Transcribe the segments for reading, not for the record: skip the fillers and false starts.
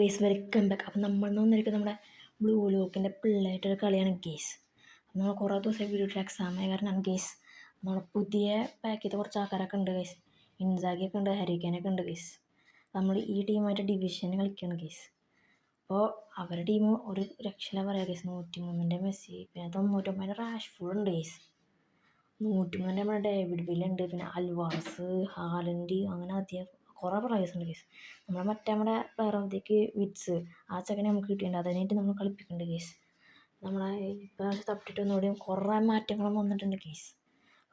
Guys, welcome back. അപ്പം നമ്മൾ വന്നിരിക്കുന്നത് നമ്മുടെ ബ്ലൂ ലോക്കിൻ്റെ പിള്ളേരായിട്ടൊരു കളിയാണ് ഗെയ്സ്. നമ്മൾ കുറേ ദിവസം വീഡിയോ എക്സാം ആയ കാരണമാണ് ഗെയ്സ്. നമ്മൾ പുതിയ പാക്ക് ചെയ്ത കുറച്ച് ആൾക്കാരൊക്കെ ഉണ്ട് ഗെയ്സ്. ഇൻസാഗിയൊക്കെ ഉണ്ട്, ഹരിക്കാനൊക്കെ ഉണ്ട് ഗെയ്സ്. നമ്മൾ ഈ ടീമായിട്ട് ഡിവിഷന് കളിക്കുകയാണ് ഗെയ്സ്. അപ്പോൾ അവരുടെ ടീം ഒരു രക്ഷല പറയാം ഗെയ്സ്. 103 മെസ്സി, പിന്നെ 99 റാഷ്ഫോർഡ് ഉണ്ട് ഗെയ്സ്. 103 നമ്മുടെ ഡേവിഡ് വില്ല ഉണ്ട്, പിന്നെ അൽവാർസ്, ഹാലൻഡ്, അങ്ങനെ അധികം കുറേ പ്ലേയേഴ്സ് ഉണ്ട് ഗെയ്സ്. നമ്മുടെ പ്ലെയർ ഓഫ് ദിക്ക് വിറ്റ്സ്, ആ ചെക്കനെ നമുക്ക് കിട്ടിയിട്ടുണ്ട്. അതിനായിട്ട് നമ്മൾ കളിപ്പിക്കുന്നുണ്ട് ഗെയ്സ്. നമ്മളെ ഇപ്രാവശ്യം തപ്പിട്ട് ഒന്നുകൂടി കുറേ മാറ്റങ്ങളും വന്നിട്ടുണ്ട് ഗെയ്സ്.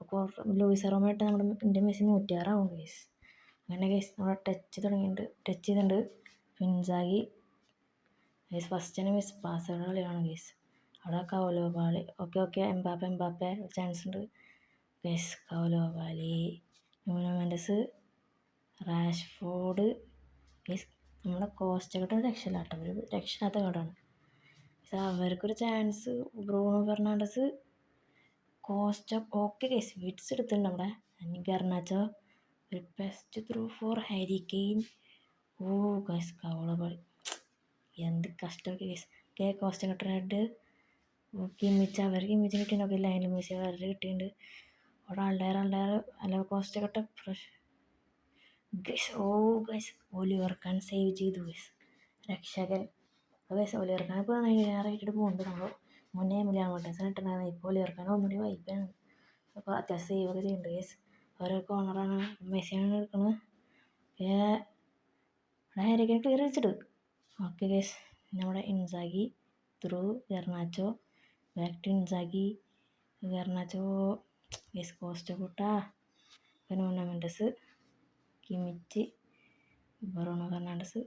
അപ്പോൾ ലൂയിസ് റോമായിട്ട് എൻ്റെ മെസ്സി 106 ആവും ഗെയ്സ്. അങ്ങനെ ഗെയ്സ് നമ്മൾ ടച്ച് ചെയ്തിട്ടുണ്ട്. ഇൻസാഗി ഗെയ്സ് ഫസ്റ്റ് തന്നെ മിസ് പാസുകളുടെ കളിയാണ് ഗെയ്സ്. അവിടെ കൗലോബാലി, ഓക്കെ എംബാപ്പെ ചാൻസ് ഉണ്ട് guys. Koulibaly, Nuno Mendes, Rashford guys. നമ്മുടെ കോസ്റ്റൊക്കെ രക്ഷയില്ലാട്ടോ, ഒരു രക്ഷയില്ലാത്ത കാർഡാണ്. അവർക്കൊരു chance. Bruno Fernandes, Costa, okay guys. Wirtz എടുത്തിട്ടുണ്ട് നമ്മുടെ. ഗർനാച്ചോ, ഒരു best through for Harry Kane. Oh guys Koulibaly, എന്ത് കഷ്ടമൊക്കെ ഗെയ്സ്. കോസ്റ്റ കട്ടറായിട്ട് കിമ്മിച്ച്, അവർക്ക് കിമ്മിച്ച് കിട്ടിയിട്ടുണ്ടോ? ലൈനിൽ മെസ്സി അവരുടെ കിട്ടിയിട്ടുണ്ട്. അവിടെ അല്ല കോസ്റ്റ കട്ട guys. Guys Oliver Khan save ചെയ്തു ഗൈസ്, രക്ഷകൻ. ഗൈസ് ഒലിവർ ഖാൻ ഇപ്പോൾ 99 പോകുന്നുണ്ട്. നമ്മൾ മുന്നേ മുലിയാമോട്ടേഴ്സാണ് ഇട്ടുണ്ടായിരുന്നത്. ഇപ്പോൾ ഒലിവർ ഖാൻ ഒന്നുകൂടി വൈപ്പാണ്. അപ്പോൾ അത്യാവശ്യം സേവൊക്കെ ചെയ്യുന്നുണ്ട് ഗൈസ്. ഓരോ കോർണറാണ് മെസ്സിയാണ് എടുക്കുന്നത്. അവിടെ ഹാരിക്കൻ ക്ലിയർ വെച്ചിട്ട് ഓക്കെ ഗൈസ്. നമ്മുടെ Inzaghi through Garnacho, back to Inzaghi, Garnacho guys, Costa കൂട്ട, Nuno Mendes, Kimmich, Bruno Fernandes,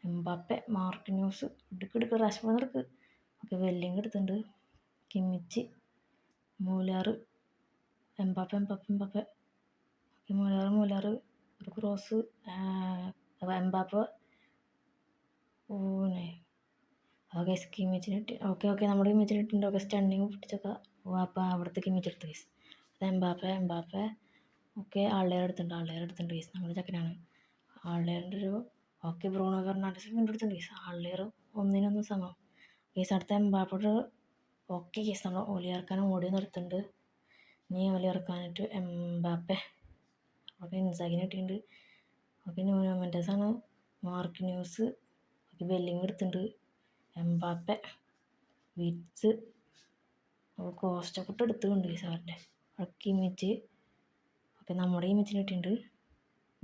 Mbappe, Marquinhos, എടുക്ക് റാഷ്ഫോർഡ് എടുക്ക്. ഓക്കെ വെല്ലിങ് എടുത്തിട്ടുണ്ട്. Kimmich, Muller, Mbappe okay Muller ഒരു ക്രോസ്, എംബാപ്പെ. ഓക്കെ കിമിച്ചിന് ഇട്ട്. ഓക്കെ നമ്മുടെ കിമിച്ചിന് ഇട്ടിട്ടുണ്ട്. ഓക്കെ സ്റ്റണ്ടിങ് പിടിച്ചൊക്കെ അപ്പോൾ അവിടുത്തെ കിമിച്ച് എടുത്ത് കേസ്. അത് എംബാപ്പെ ഓക്കെ എടുത്തിട്ടുണ്ട് കേസ്. നമ്മുടെ ചക്കനാണ് ആൾഡയറിൻ്റെ ഒരു. ഓക്കെ ബ്രൂണോ ഫെർണാണ്ടസ് വീണ്ടും എടുത്തിട്ടുണ്ട് കേസ്. ആൾഡയർ 1-1 സമം കേസ്. അടുത്ത എംബാപ്പയുടെ ഓക്കെ കേസ്. നമ്മൾ ഒലിയർക്കാൻ ഓടി നിർത്തുന്നുണ്ട്. ഇനി ഒലിയർക്കാനായിട്ട് എംബാപ്പെ. ഓക്കെ ഇൻസാഗിന് കിട്ടിയിട്ടുണ്ട്. ഓക്കെ ന്യൂനോ മെൻഡസാണ്, മാർക്കിന്യൂസ്, ഓക്കെ വെല്ലിങ് എടുത്തിട്ടുണ്ട്. എംബാപ്പെ, വിറ്റ്സ്, കോസ്റ്റൊക്കെ എടുത്തുകൊണ്ട് കേസ് അവരുടെ. ഓക്കെ ഇമിച്ച്, ഓക്കെ നമ്മുടെ ഇമിച്ചിന് കിട്ടിയിട്ടുണ്ട്.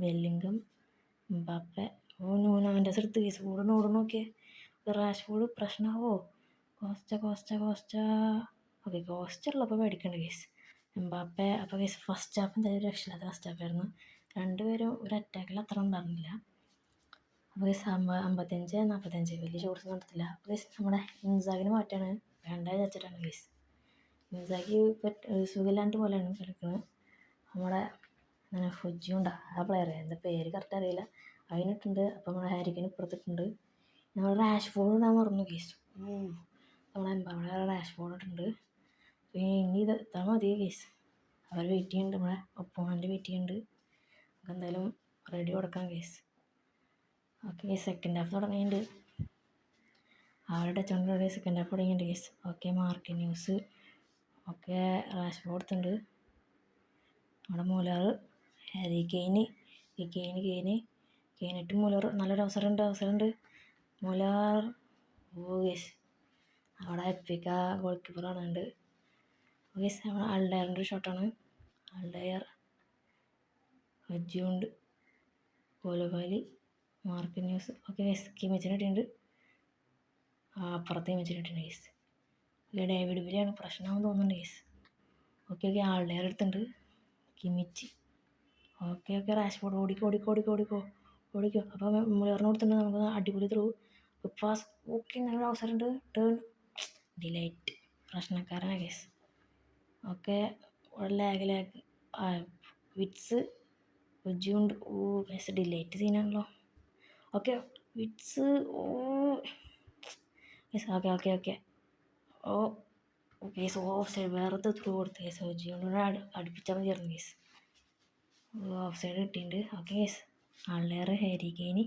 വെല്ലിംഗം, എംബാപ്പെ, ന്യൂനോ മെൻഡസ് എടുത്ത് കേസ്. ഓടണം നോക്കിയേ. റാഷ്ഫോർഡ് പ്രശ്നമാവോ? കോസ്റ്റ ഓക്കെ കോസ്റ്റ ഉള്ളപ്പോൾ മേടിക്കേണ്ട കേസ്. എംബാപ്പെ. അപ്പോൾ കേസ് ഫസ്റ്റ് ഹാഫ് എന്തായാലും രക്ഷയില്ലാത്ത ഫസ്റ്റ് ഹാഫായിരുന്നു. രണ്ടുപേരും ഒരു അറ്റാക്കിൽ അത്ര ഉണ്ടായിരുന്നില്ല. അപ്പോൾ കേസ് 55-45 വലിയ ഷോട്ട്സ് നടത്തില്ല. അപ്പോൾ കേസ് നമ്മുടെ ഇൻസാഗിന് മാറ്റാണ് വേണ്ട വിചാരിച്ചിട്ടാണ് കേസ്. ഇൻസാഗി സുഖമില്ലാണ്ട് പോലെയാണ് കളിക്കുന്നത്. നമ്മുടെ ഫുജിയുണ്ട് ആ പ്ലെയർ, എന്താ പേര് കറക്റ്റ് അറിയില്ല, അതിനിട്ടുണ്ട്. അപ്പോൾ നമ്മുടെ ഹാരിക്കന് ഇപ്പുറത്തിട്ടുണ്ട്. നമ്മൾ റാഷ്ഫോർഡ് ഇടാൻ മറന്നു കേസ്. നമ്മളെ എംബാപ്പെ റാഷ്ഫോർഡ് ഇട്ടുണ്ട്. ഇനി ഇത് എത്താൻ മതി കേസ്. അവർ വെയിറ്റ് ചെയ്യുന്നുണ്ട്, നമ്മളെ ഒപ്പോണൻ്റ് വെയിറ്റ് ചെയ്യുന്നുണ്ട്. നമുക്ക് എന്തായാലും റെഡി കൊടുക്കാം കേസ്. ഓക്കെ സെക്കൻഡ് ഹാഫ് തുടങ്ങിയിട്ടുണ്ട്. അവരുടെ ടച്ച് സെക്കൻഡ് ഹാഫ് തുടങ്ങിയിട്ടുണ്ട് case. Okay Marquinhos, okay Rashford എടുത്തിട്ടുണ്ട്. നമ്മുടെ മൂലാറ്, ഹാരി കെയിനിട്ട് മൂലാർ. നല്ലൊരു അവസരമുണ്ട്. മൂലാർ ഗേസ്. അവിടെ എപ്പിക്ക ഗോൾ കീപ്പറാണ് ഉണ്ട് ഗേസ്. നമ്മുടെ അൾഡയറിൻ്റെ ഒരു ഷോട്ടാണ്. അൾഡയർ, ഹജ്ജുണ്ട്, കോലോബാലി, മാർക്കിന്യൂസ്. ഓക്കെ ഗേസ് കിമിച്ചിന് ഇട്ടിട്ടുണ്ട്. അപ്പുറത്തെ കിമിച്ചിന് ഇട്ടിട്ടുണ്ട് ഗേസ്. ഡേവിഡ് വില്ലയാണ് പ്രശ്നമാണെന്ന് തോന്നുന്നുണ്ട് ഗേസ്. ഓക്കെ ആൾഡയർ എടുത്തിട്ടുണ്ട്. കിമിച്ച്, ഓക്കെ റാഷ്ഫോർഡ് ഓടിക്കോ. അപ്പോൾ മുളറിന് കൊടുത്തിട്ടുണ്ട്. നമുക്ക് അടിപൊളി ത്രൂ പാസ്. ഓക്കെ നല്ല അവസരമുണ്ട്. ടേൺ ഡിലൈറ്റ് പ്രശ്നക്കാരനാണ് കേസ്. ഓക്കെ ലാഗ് വിറ്റ്സ്, ഉജ്ജുണ്ട്. കേസ് ഡിലൈറ്റ് സീനാണല്ലോ. Okay Wirtz. Okay guys offside വേറത്തെ ത്രൂ കൊടുത്ത് കേസ്. ഉജ്ജുകൊണ്ട് അടുപ്പിച്ചാൽ മതിയായിരുന്നു കേസ്. ഓഫ് സൈഡ് കിട്ടിയിട്ടുണ്ട്. ഓക്കെ കേസ് ആൾഡയർ, Harry Kane,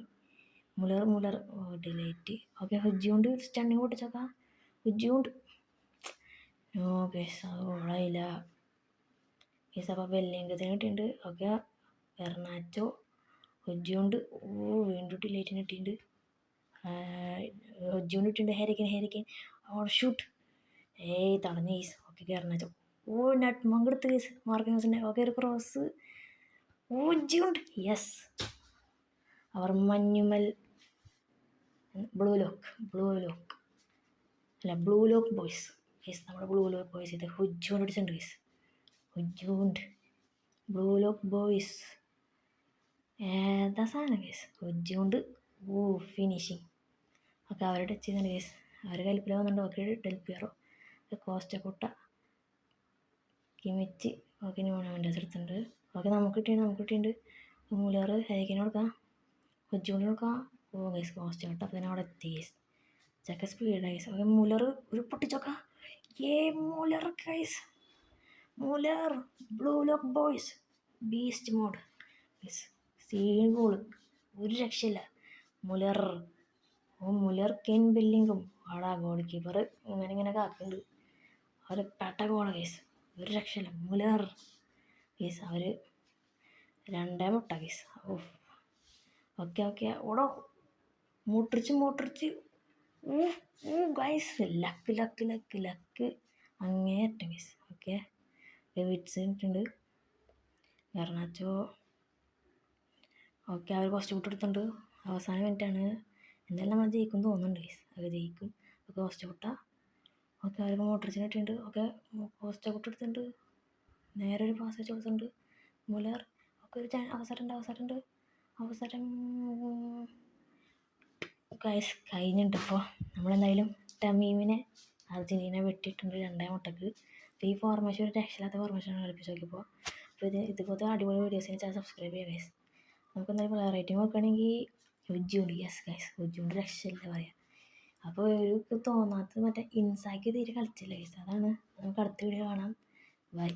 Muller De Ligt. Okay, ഹുജ്ജിയുണ്ട് സ്റ്റണ്ണിങ് പൊട്ടിച്ചോക്കാം. ഹുജ്ജിയുണ്ട്. നോ ഗൈസ്, അത് ഓളായില്ല ഗൈസ്. അപ്പോൾ ബെല്ലിംഗത്തിന് കിട്ടിയിട്ടുണ്ട്. ഓക്കെ, ഗർണാച്ചോ ഹുജ്ജിയുണ്ട്. വീണ്ടും ഡിലേറ്റിന് കിട്ടിയിട്ടുണ്ട്. ഹുജ്ജിയുണ്ട് ഇട്ടിട്ടുണ്ട്. Harry Kane shoot. തടഞ്ഞ ഗൈസ്. ഓക്കെ, ഗർണാച്ചോ നട്ട് മങ്കെടുത്ത് ഗൈസ്. മാർക്കിനോസിൻ്റെ ഓക്കെ ഒരു ക്രോസ്. ഹുജ്ജിയുണ്ട്. യെസ്, അവർ Manjummel blue lock boys guys. നമ്മുടെ ബ്ലൂ ലോക്ക് ബോയ്സ് ഇത് ഹുജ്ജുകൊണ്ട് അടിച്ചിട്ടുണ്ട് ഗൈസ്. ഹുജ്ജുണ്ട് ബ്ലൂ ലോക്ക് ബോയ്സ് ഏതാ സാധനം ഗൈസ്. ഹുജ്ജുകൊണ്ട് ഫിനിഷിങ്. ഓക്കെ, അവരെ ടച്ച് ചെയ്യുന്നുണ്ട് ഗൈസ്. അവർ കൽപ്പിൽ വന്നിട്ടുണ്ട്. ഓക്കെ, ഡെൽപിയറോ കോസ്റ്റക്കുട്ട കിമിച്ച്. ഓക്കെ, ന്യൂണമെൻ്റെസ് എടുത്തിട്ടുണ്ട്. ഓക്കെ, നമുക്ക് കിട്ടിയിട്ടുണ്ട്. മൂലർ ഹരിക്കിന് കൊടുക്കാം. ഹുജ്ജുകൊണ്ട് കൊടുക്കാം. ഗൈസ് കോസ്റ്റക്കുട്ട. അപ്പോൾ തന്നെ അവിടെ എത്തി ഗൈസ്. ചെക്ക സ്പീഡ് ഗൈസ്. ഓക്കെ, മൂലർ ഒരു പൊട്ടിച്ചോക്കാം. Muller guys. Muller blue lock boys beast mode guys. Scene goal, ഒരു രക്ഷയില്ല. മുലർ കെൻ ബെല്ലിങ്ങും ആടാ ഗോൾ കീപ്പർ ഇങ്ങനെ കാക്കുന്നുണ്ട്. അവർ പെട്ട ഗോളാണ് ഗൈസ്, ഒരു രക്ഷയില്ല. Mueller guys. അവർ 2 മുട്ട ഗൈസ്. ഓക്കെ ഓടോ മൂട്ടറിച്ച് ഗൈസ്. ലക്ക് അങ്ങേയറ്റം ഗൈസ്. ഓക്കെ, വിറ്റ്സ് ഇട്ടുണ്ട്. ഗർണാച്ചോ. ഓക്കെ, അവർ കോസ്റ്റ് കൂട്ട് എടുത്തിട്ടുണ്ട്. അവസാന മിനിറ്റാണ്. എന്തായാലും നമ്മൾ ജയിക്കും തോന്നുന്നുണ്ട് ഗൈസ്. അത് ജയിക്കും. ഓക്കെ, കോസ്റ്റ് കൂട്ട. ഓക്കെ, അവർക്ക് മോട്ടറിച്ചിന് ഇട്ടിട്ടുണ്ട്. ഓക്കെ, കോസ്റ്റ് കൂട്ട് എടുത്തിട്ടുണ്ട്. നേരെ ഒരു പാസ് വെച്ച് കൊടുത്തിട്ടുണ്ട്. മുലർ. ഒക്കെ ഒരു അവസരം ഗൈസ് കഴിഞ്ഞിട്ടുണ്ട്. ഇപ്പോൾ നമ്മളെന്തായാലും തമീമിനെ അർജൻറ്റീന വെട്ടിയിട്ടുണ്ട് 2 മുട്ടക്ക്. അപ്പോൾ ഈ ഫോർമേഷൻ ഒരു രക്ഷയില്ലാത്ത ഫോർമേഷനാണ് കളിപ്പിച്ച് നോക്കിയപ്പോൾ. അപ്പോൾ ഇതുപോലത്തെ അടിപൊളി വീഡിയോസിന് ചാനൽ സബ്സ്ക്രൈബ് ചെയ്യുക ഗൈസ്. നമുക്ക് എന്തായാലും പ്ലെയർ റേറ്റിംഗ് നോക്കുകയാണെങ്കിൽ ഹുജ്ജിയുണ്ട്. യെസ് ഗൈസ്, ഹുജ്ജിയുണ്ട് രക്ഷയില്ല പറയാം. അപ്പോൾ ഒരു തോന്നാത്തത് മറ്റേ ഇൻസാക്കി തീരെ കളിച്ചില്ല ഗൈസ്. അതാണ്. നമുക്ക് അടുത്ത വീഡിയോ കാണാം. ബൈ.